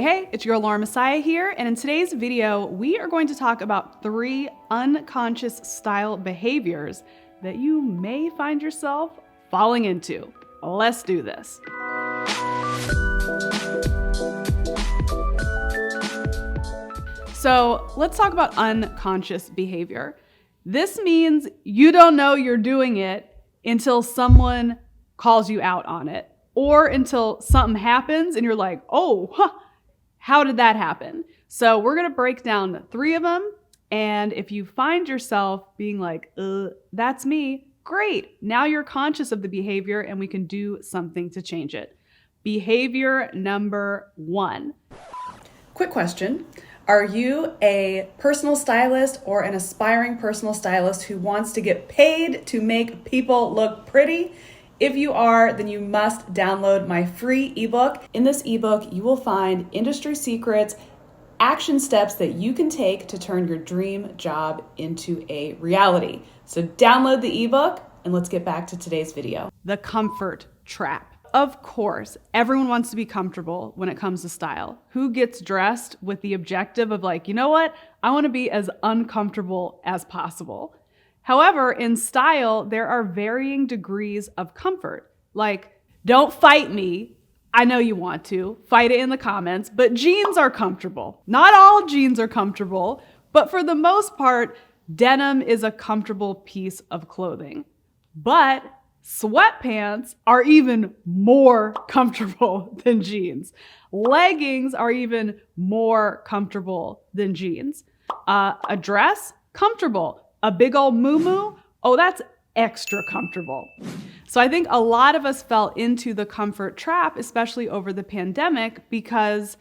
Hey, it's your Laura Messiah here, and in today's video, we are going to talk about 3 unconscious style behaviors that you may find yourself falling into. Let's do this. So let's talk about unconscious behavior. This means you don't know you're doing it until someone calls you out on it, or until something happens and you're like, how did that happen? So we're gonna break down 3 of them. And if you find yourself being like, that's me, great. Now you're conscious of the behavior and we can do something to change it. Behavior number 1. Quick question. Are you a personal stylist or an aspiring personal stylist who wants to get paid to make people look pretty? If you are, then you must download my free ebook. In this ebook, you will find industry secrets, action steps that you can take to turn your dream job into a reality. So download the ebook and let's get back to today's video. The comfort trap. Of course, everyone wants to be comfortable when it comes to style. Who gets dressed with the objective of like, you know what? I want to be as uncomfortable as possible. However, in style, there are varying degrees of comfort. Like, don't fight me. I know you want to. Fight it in the comments, but jeans are comfortable. Not all jeans are comfortable, but for the most part, denim is a comfortable piece of clothing. But sweatpants are even more comfortable than jeans. Leggings are even more comfortable than jeans. A dress, comfortable. A big old muumuu, that's extra comfortable. So I think a lot of us fell into the comfort trap, especially over the pandemic, because,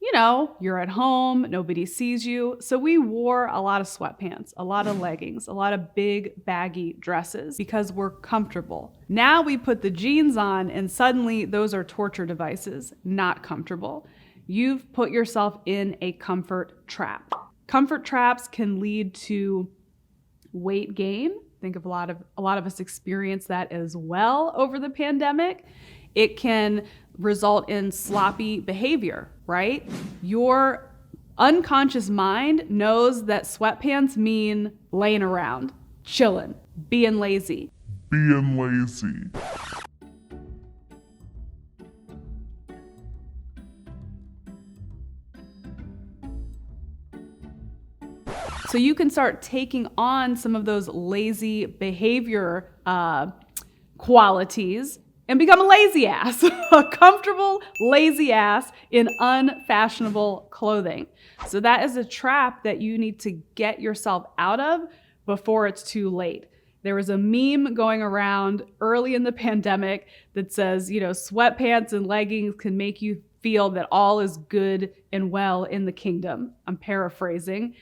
you're at home, nobody sees you. So we wore a lot of sweatpants, a lot of leggings, a lot of big baggy dresses because we're comfortable. Now we put the jeans on and suddenly those are torture devices, not comfortable. You've put yourself in a comfort trap. Comfort traps can lead to weight gain. I think a lot of us experience that as well over the pandemic. It can result in sloppy behavior, right? Your unconscious mind knows that sweatpants mean laying around, chilling, being lazy. So you can start taking on some of those lazy behavior qualities and become a lazy ass, a comfortable lazy ass in unfashionable clothing. So that is a trap that you need to get yourself out of before it's too late. There was a meme going around early in the pandemic that says, sweatpants and leggings can make you feel that all is good and well in the kingdom. I'm paraphrasing.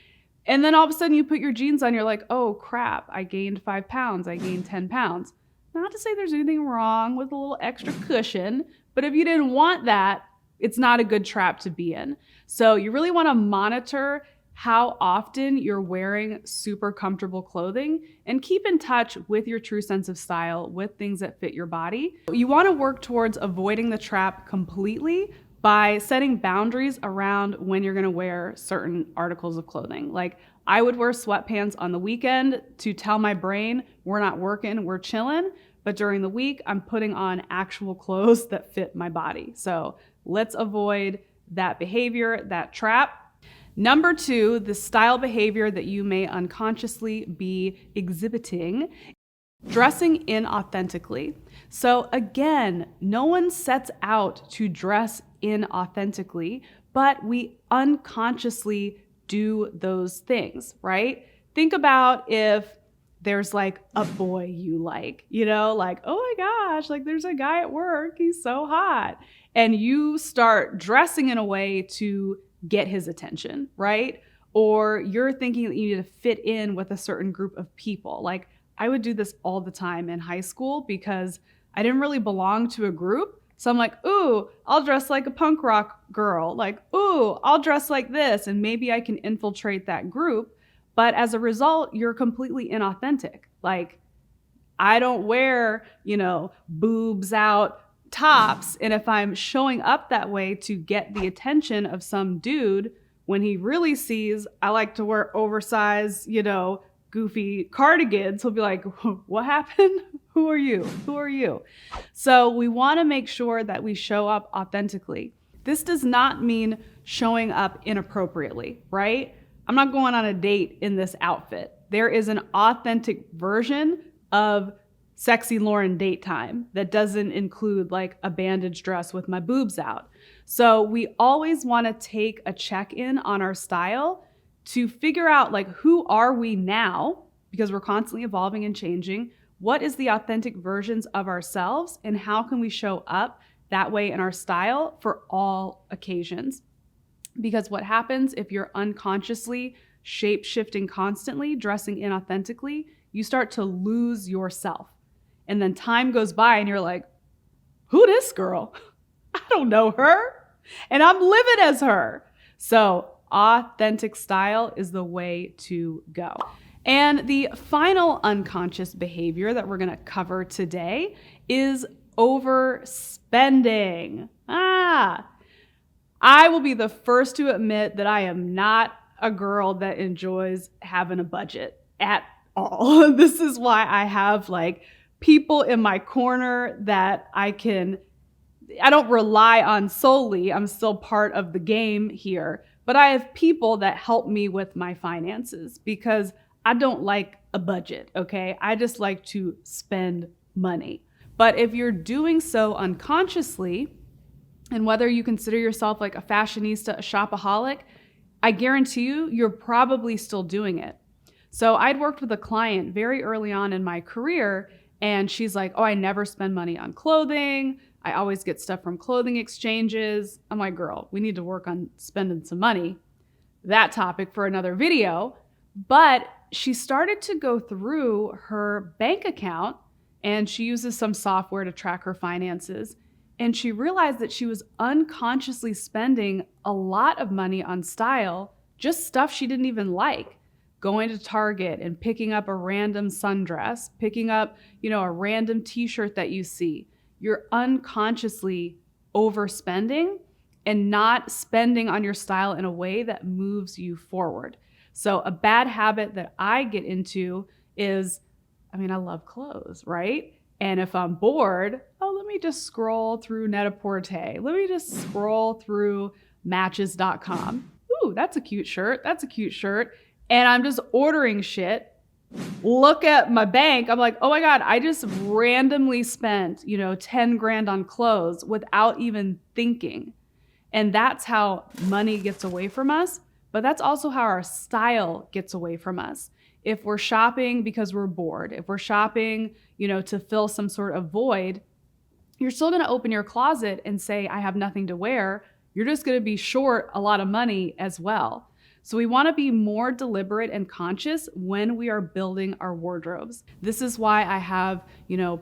And then all of a sudden you put your jeans on, you're like, oh crap, I gained 5 pounds, I gained 10 pounds. Not to say there's anything wrong with a little extra cushion, but if you didn't want that, it's not a good trap to be in. So you really want to monitor how often you're wearing super comfortable clothing and keep in touch with your true sense of style with things that fit your body. You want to work towards avoiding the trap completely by setting boundaries around when you're gonna wear certain articles of clothing. Like I would wear sweatpants on the weekend to tell my brain we're not working, we're chilling, but during the week I'm putting on actual clothes that fit my body. So let's avoid that behavior, that trap. Number 2, the style behavior that you may unconsciously be exhibiting, dressing inauthentically. So again, no one sets out to dress inauthentically, but we unconsciously do those things, right? Think about if there's like a boy you like, like, oh my gosh, like there's a guy at work, he's so hot. And you start dressing in a way to get his attention, right? Or you're thinking that you need to fit in with a certain group of people. Like I would do this all the time in high school because I didn't really belong to a group. So I'm like, ooh, I'll dress like a punk rock girl. Like, ooh, I'll dress like this and maybe I can infiltrate that group. But as a result, you're completely inauthentic. Like, I don't wear, boobs out tops, and if I'm showing up that way to get the attention of some dude, when he really sees I like to wear oversized, goofy cardigans, he'll be like, what happened? Who are you? Who are you? So we want to make sure that we show up authentically. This does not mean showing up inappropriately, right? I'm not going on a date in this outfit. There is an authentic version of sexy Lauren date time that doesn't include like a bandage dress with my boobs out. So we always want to take a check-in on our style to figure out like, who are we now? Because we're constantly evolving and changing. What is the authentic versions of ourselves, and how can we show up that way in our style for all occasions? Because what happens if you're unconsciously shape-shifting constantly, dressing inauthentically, you start to lose yourself. And then time goes by and you're like, who this girl? I don't know her. And I'm living as her. So authentic style is the way to go. And the final unconscious behavior that we're going to cover today is overspending. I will be the first to admit that I am not a girl that enjoys having a budget at all. This is why I have like people in my corner that I don't rely on solely. I'm still part of the game here, but I have people that help me with my finances because I don't like a budget, okay? I just like to spend money. But if you're doing so unconsciously, and whether you consider yourself like a fashionista, a shopaholic, I guarantee you're probably still doing it. So I'd worked with a client very early on in my career, and she's like, oh, I never spend money on clothing. I always get stuff from clothing exchanges. I'm like, girl, we need to work on spending some money. That topic for another video. But she started to go through her bank account, and she uses some software to track her finances. And she realized that she was unconsciously spending a lot of money on style, just stuff she didn't even like. Going to Target and picking up a random sundress, picking up, a random t-shirt that you see. You're unconsciously overspending and not spending on your style in a way that moves you forward. So a bad habit that I get into is, I love clothes, right? And if I'm bored, let me just scroll through Net-a-Porter. Let me just scroll through Matches.com. Ooh, that's a cute shirt. That's a cute shirt. And I'm just ordering shit. Look at my bank. I'm like, oh my God, I just randomly spent, 10 grand on clothes without even thinking. And that's how money gets away from us. But that's also how our style gets away from us. If we're shopping because we're bored, if we're shopping, to fill some sort of void, you're still going to open your closet and say, I have nothing to wear. You're just going to be short a lot of money as well. So we want to be more deliberate and conscious when we are building our wardrobes. This is why I have,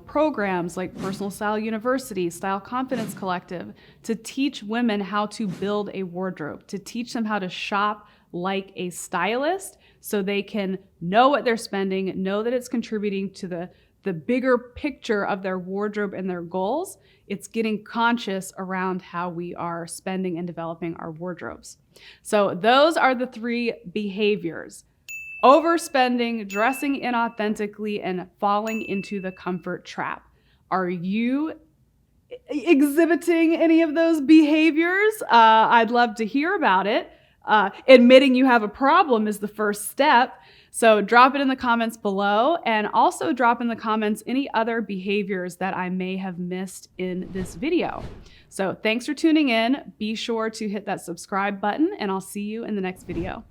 programs like Personal Style University, Style Confidence Collective, to teach women how to build a wardrobe, to teach them how to shop like a stylist so they can know what they're spending, know that it's contributing to the bigger picture of their wardrobe and their goals. It's getting conscious around how we are spending and developing our wardrobes. So those are the 3 behaviors: overspending, dressing inauthentically, and falling into the comfort trap. Are you exhibiting any of those behaviors? I'd love to hear about it. Admitting you have a problem is the first step. So drop it in the comments below, and also drop in the comments any other behaviors that I may have missed in this video. So thanks for tuning in. Be sure to hit that subscribe button, and I'll see you in the next video.